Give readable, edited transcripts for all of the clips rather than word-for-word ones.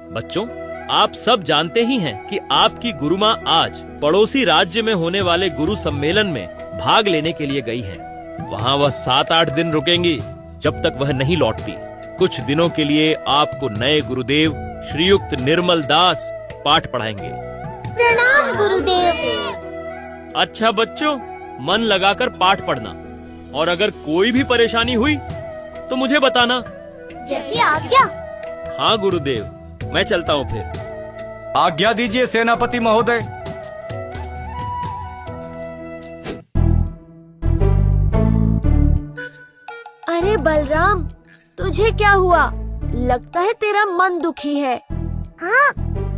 बच्चों, आप सब जानते ही हैं कि आपकी गुरु माँ आज पड़ोसी राज्य में होने वाले गुरु सम्मेलन में भाग लेने के लिए गई हैं। वहाँ वह 7-8 दिन रुकेंगी, जब तक वह नहीं लौटती। कुछ दिनों के लिए आपको नए गुरुदेव श्रीयुक्त निर्मल दास पाठ पढ़ाएंगे। प्रणाम गुरुदेव। अच्छा बच्चों, मन लगाकर पाठ पढ़ना, और अगर कोई भी परेशानी हुई तो मुझे बताना। जैसी आज्ञा। हाँ गुरुदेव, मैं चलता हूँ फिर। आज्ञा दीजिए सेनापति महोदय। अरे बलराम, तुझे क्या हुआ? लगता है तेरा मन दुखी है। हाँ,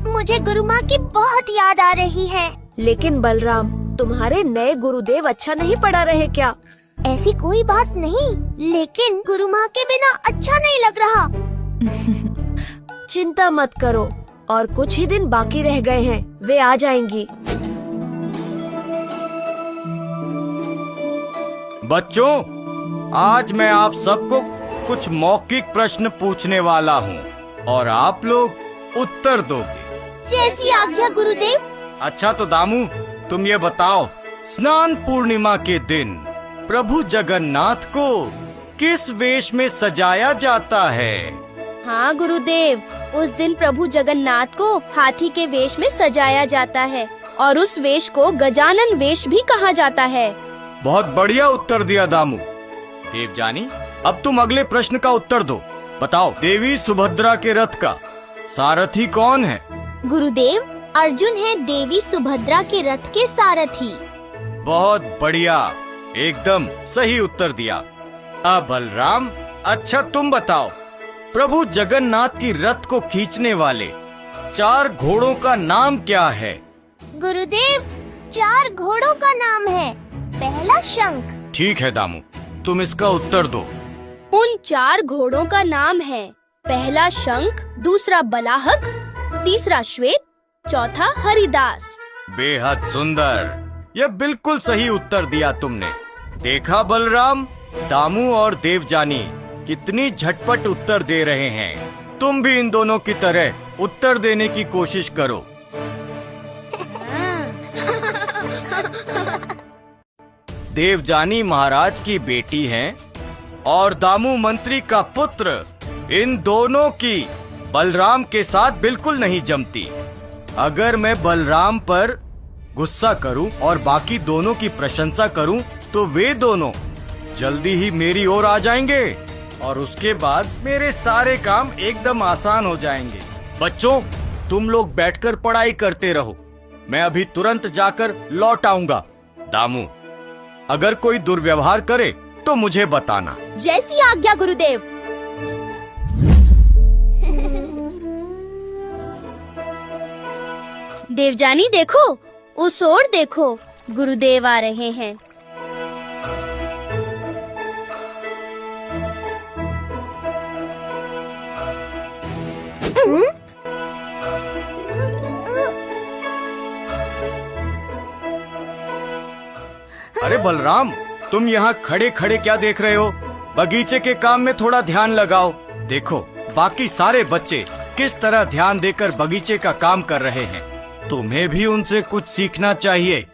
मुझे गुरु माँ की बहुत याद आ रही है। लेकिन बलराम, तुम्हारे नए गुरुदेव अच्छा नहीं पढ़ा रहे क्या? ऐसी कोई बात नहीं, लेकिन गुरु माँ के बिना अच्छा नहीं लग रहा। चिंता मत करो, और कुछ ही दिन बाकी रह गए हैं, वे आ जाएंगी। बच्चों, आज मैं आप सबको कुछ मौखिक प्रश्न पूछने वाला हूँ और आप लोग उत्तर दोगे। जैसी आज्ञा गुरुदेव। अच्छा तो दामू, तुम ये बताओ, स्नान पूर्णिमा के दिन प्रभु जगन्नाथ को किस वेश में सजाया जाता है? हाँ गुरुदेव, उस दिन प्रभु जगन्नाथ को हाथी के वेश में सजाया जाता है और उस वेश को गजानन वेश भी कहा जाता है। बहुत बढ़िया उत्तर दिया दामू। देवजानी, अब तुम अगले प्रश्न का उत्तर दो। बताओ, देवी सुभद्रा के रथ का सारथी कौन है? गुरुदेव, अर्जुन है देवी सुभद्रा के रथ के सारथी। बहुत बढ़िया, एकदम सही उत्तर दिया। अब बलराम, अच्छा तुम बताओ, प्रभु जगन्नाथ की रथ को खींचने वाले 4 घोड़ों का नाम क्या है? गुरुदेव, 4 घोड़ों का नाम है। पहला शंख। ठीक है दामू, तुम इसका उत्तर दो। उन 4 घोड़ों का नाम है पहला शंख, दूसरा बलाहक, तीसरा श्वेत, चौथा हरिदास। बेहद सुंदर, यह बिल्कुल सही उत्तर दिया तुमने। देखा बलराम, दामू और देवजानी कितनी झटपट उत्तर दे रहे हैं। तुम भी इन दोनों की तरह उत्तर देने की कोशिश करो। देवजानी महाराज की बेटी हैं और दामू मंत्री का पुत्र। इन दोनों की बलराम के साथ बिल्कुल नहीं जमती। अगर मैं बलराम पर गुस्सा करूं और बाकी दोनों की प्रशंसा करूं तो वे दोनों जल्दी ही मेरी ओर आ जाएंगे और उसके बाद मेरे सारे काम एकदम आसान हो जाएंगे। बच्चों, तुम लोग बैठकर पढ़ाई करते रहो, मैं अभी तुरंत जाकर लौट आऊंगा। दामू, अगर कोई दुर्व्यवहार करे तो मुझे बताना। जैसी आज्ञा गुरुदेव। देवजानी देखो, उस ओर देखो, गुरुदेव आ रहे हैं। अरे बलराम, तुम यहाँ खड़े खड़े क्या देख रहे हो? बगीचे के काम में थोड़ा ध्यान लगाओ। देखो, बाकी सारे बच्चे किस तरह ध्यान देकर बगीचे का काम कर रहे हैं। तुम्हें भी उनसे कुछ सीखना चाहिए।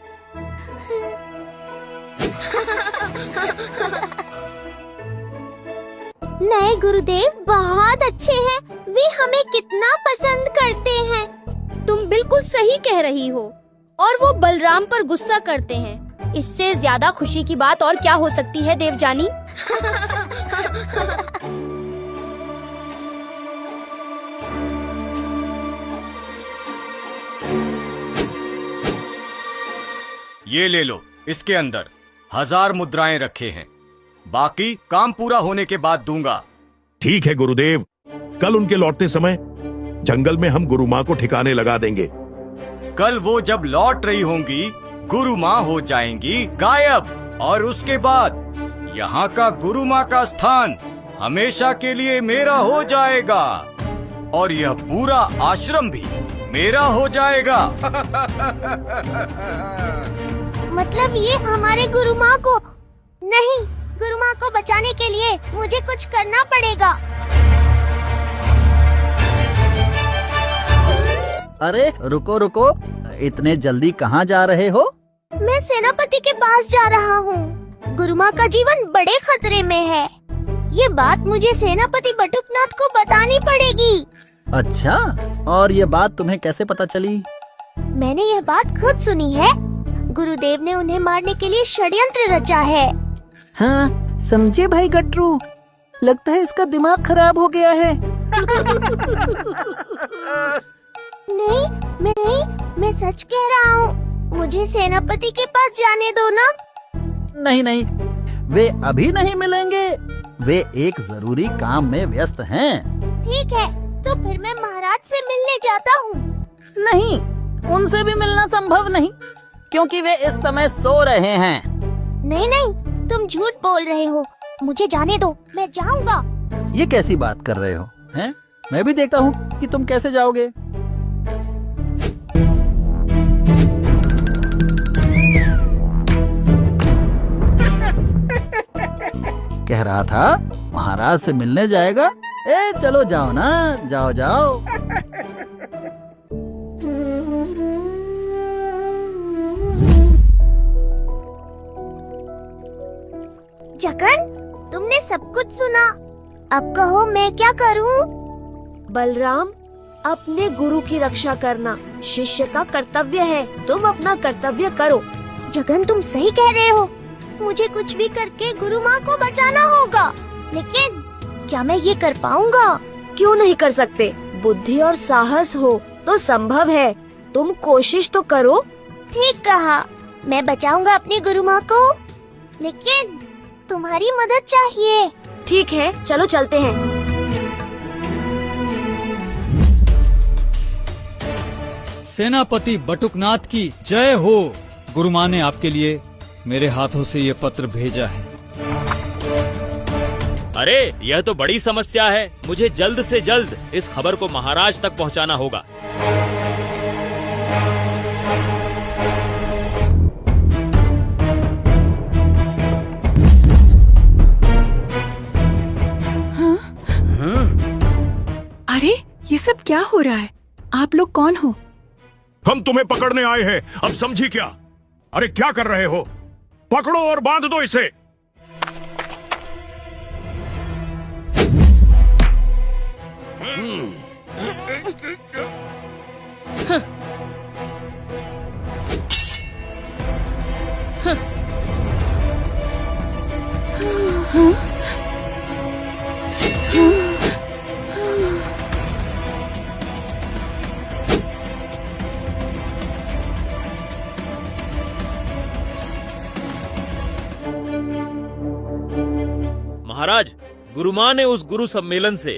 नए गुरुदेव बहुत अच्छे हैं। वे हमें कितना पसंद करते हैं। तुम बिल्कुल सही कह रही हो। और वो बलराम पर गुस्सा करते हैं। इससे ज्यादा खुशी की बात और क्या हो सकती है देवजानी? ये ले लो, इसके अंदर 1000 मुद्राएं रखे हैं। बाकी काम पूरा होने के बाद दूंगा। ठीक है गुरुदेव, कल उनके लौटते समय जंगल में हम गुरु माँ को ठिकाने लगा देंगे। कल वो जब लौट रही होंगी, गुरु माँ हो जाएंगी गायब, और उसके बाद यहाँ का गुरु माँ का स्थान हमेशा के लिए मेरा हो जाएगा और यह पूरा आश्रम भी मेरा हो जाएगा। मतलब ये हमारे गुरु माँ को नहीं, गुरु माँ को बचाने के लिए मुझे कुछ करना पड़ेगा। अरे रुको रुको, इतने जल्दी कहाँ जा रहे हो? मैं सेनापति के पास जा रहा हूँ। गुरुमा का जीवन बड़े खतरे में है। ये बात मुझे सेनापति बटुकनाथ को बतानी पड़ेगी। अच्छा, और ये बात तुम्हें कैसे पता चली? मैंने यह बात खुद सुनी है। गुरुदेव ने उन्हें मारने के लिए षड्यंत्र रचा है। हाँ, समझे भाई गट्टू, लगता है इसका दिमाग खराब हो गया है। नहीं, मैं सच कह रहा हूँ। मुझे सेनापति के पास जाने दो ना। नहीं नहीं, वे अभी नहीं मिलेंगे। वे एक जरूरी काम में व्यस्त हैं। ठीक है, तो फिर मैं महाराज से मिलने जाता हूँ। नहीं, उनसे भी मिलना संभव नहीं, क्योंकि वे इस समय सो रहे हैं। नहीं, तुम झूठ बोल रहे हो। मुझे जाने दो, मैं जाऊंगा। ये कैसी बात कर रहे हो हैं? मैं भी देखता हूँ कि तुम कैसे जाओगे। कह रहा था महाराज से मिलने जाएगा। चलो जाओ ना, जाओ जाओ। जगन, तुमने सब कुछ सुना। अब कहो मैं क्या करूं? बलराम, अपने गुरु की रक्षा करना शिष्य का कर्तव्य है। तुम अपना कर्तव्य करो। जगन, तुम सही कह रहे हो। मुझे कुछ भी करके गुरु माँ को बचाना होगा। लेकिन क्या मैं ये कर पाऊंगा? क्यों नहीं कर सकते? बुद्धि और साहस हो तो संभव है। तुम कोशिश तो करो। ठीक कहा, मैं बचाऊंगा अपनी गुरु माँ को, लेकिन तुम्हारी मदद चाहिए। ठीक है, चलो चलते हैं। सेनापति बटुकनाथ की जय हो। गुरुमाँ ने आपके लिए मेरे हाथों से ये पत्र भेजा है। अरे यह तो बड़ी समस्या है। मुझे जल्द से जल्द इस खबर को महाराज तक पहुंचाना होगा। अरे ये सब क्या हो रहा है? आप लोग कौन हो? हम तुम्हें पकड़ने आए हैं, अब समझी क्या? अरे क्या कर रहे हो? पकड़ो और बांध दो इसे। महाराज, गुरुमाँ ने उस गुरु सम्मेलन से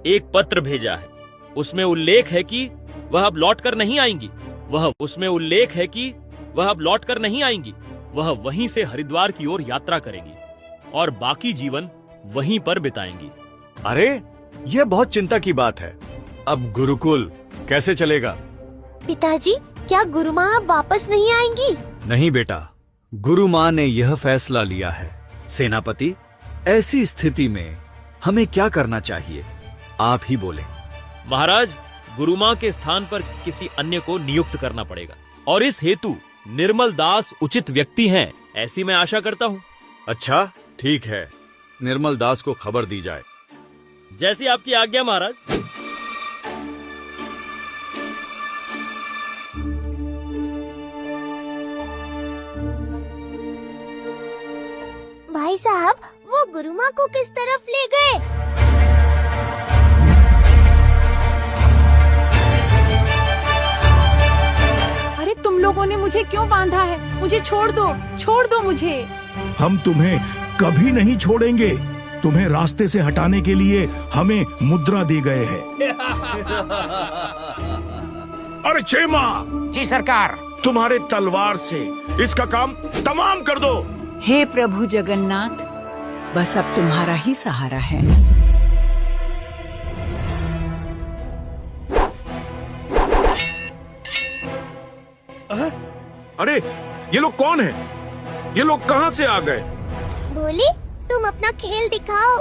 एक पत्र भेजा है। उसमें उल्लेख है कि वह अब लौट कर नहीं आएंगी। वह वहीं से हरिद्वार की ओर यात्रा करेंगी और बाकी जीवन वहीं पर बिताएंगी। अरे यह बहुत चिंता की बात है। अब गुरुकुल कैसे चलेगा? पिताजी, क्या गुरु माँ अब वापस नहीं आएंगी? नहीं बेटा, गुरु माँ ने यह फैसला लिया है। सेनापति, ऐसी स्थिति में हमें क्या करना चाहिए? आप ही बोलें। महाराज, गुरुमाँ के स्थान पर किसी अन्य को नियुक्त करना पड़ेगा और इस हेतु निर्मल दास उचित व्यक्ति हैं, ऐसी मैं आशा करता हूँ। अच्छा, ठीक है, निर्मल दास को खबर दी जाए। जैसी आपकी आज्ञा महाराज। भाई साहब, वो गुरु माँ को किस तरफ ले गए? अरे तुम लोगों ने मुझे क्यों बांधा है? मुझे छोड़ दो मुझे। हम तुम्हें कभी नहीं छोड़ेंगे। तुम्हें रास्ते से हटाने के लिए हमें मुद्रा दी गए हैं। अरे चेमा! जी सरकार। तुम्हारे तलवार से इसका काम तमाम कर दो। हे प्रभु जगन्नाथ, बस अब तुम्हारा ही सहारा है। अरे ये लोग कौन हैं? ये लोग कहाँ से आ गए? बोली, तुम अपना खेल दिखाओ।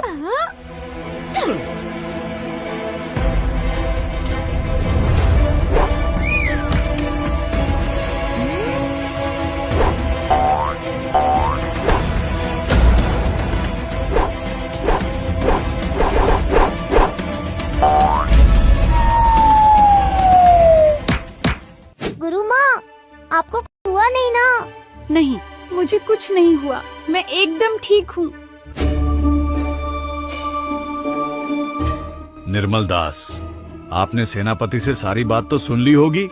कुछ नहीं हुआ, मैं एकदम ठीक हूँ। निर्मल दास, आपने सेनापति से सारी बात तो सुन ली होगी।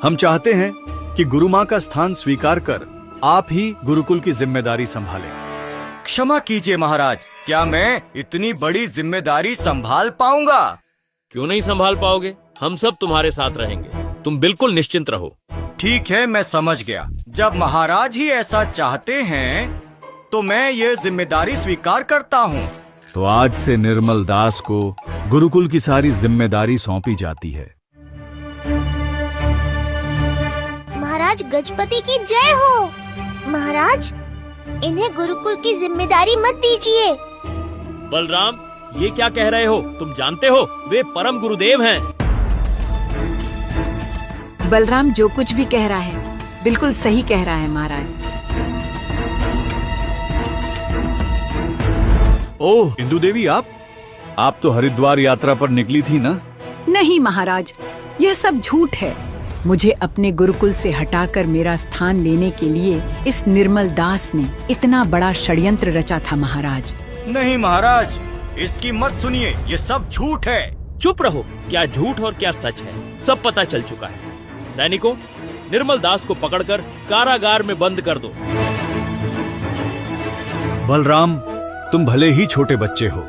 हम चाहते हैं कि गुरु माँ का स्थान स्वीकार कर आप ही गुरुकुल की जिम्मेदारी संभालें। क्षमा कीजिए महाराज, क्या मैं इतनी बड़ी जिम्मेदारी संभाल पाऊंगा? क्यों नहीं संभाल पाओगे? हम सब तुम्हारे साथ रहेंगे, तुम बिल्कुल निश्चिंत रहो। ठीक है, मैं समझ गया। जब महाराज ही ऐसा चाहते हैं तो मैं ये जिम्मेदारी स्वीकार करता हूँ। तो आज से निर्मल दास को गुरुकुल की सारी जिम्मेदारी सौंपी जाती है। महाराज गजपति की जय हो। महाराज, इन्हें गुरुकुल की जिम्मेदारी मत दीजिए। बलराम, ये क्या कह रहे हो? तुम जानते हो वे परम गुरुदेव हैं। बलराम जो कुछ भी कह रहा है बिल्कुल सही कह रहा है महाराज। ओह इंदु देवी, आप तो हरिद्वार यात्रा पर निकली थी ना? नहीं महाराज, यह सब झूठ है। मुझे अपने गुरुकुल से हटाकर मेरा स्थान लेने के लिए इस निर्मल दास ने इतना बड़ा षड्यंत्र रचा था महाराज। नहीं महाराज, इसकी मत सुनिए, ये सब झूठ है। चुप रहो, क्या झूठ और क्या सच है सब पता चल चुका है। सैनिकों, निर्मल दास को पकड़कर कारागार में बंद कर दो। बलराम, तुम भले ही छोटे बच्चे हो,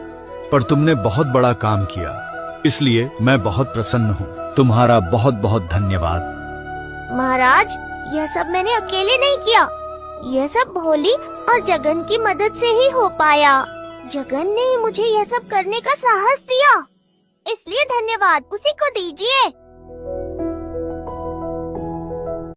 पर तुमने बहुत बड़ा काम किया, इसलिए मैं बहुत प्रसन्न हूँ। तुम्हारा बहुत बहुत धन्यवाद। महाराज, यह सब मैंने अकेले नहीं किया, यह सब भोली और जगन की मदद से ही हो पाया। जगन ने ही मुझे यह सब करने का साहस दिया, इसलिए धन्यवाद उसी को दीजिए।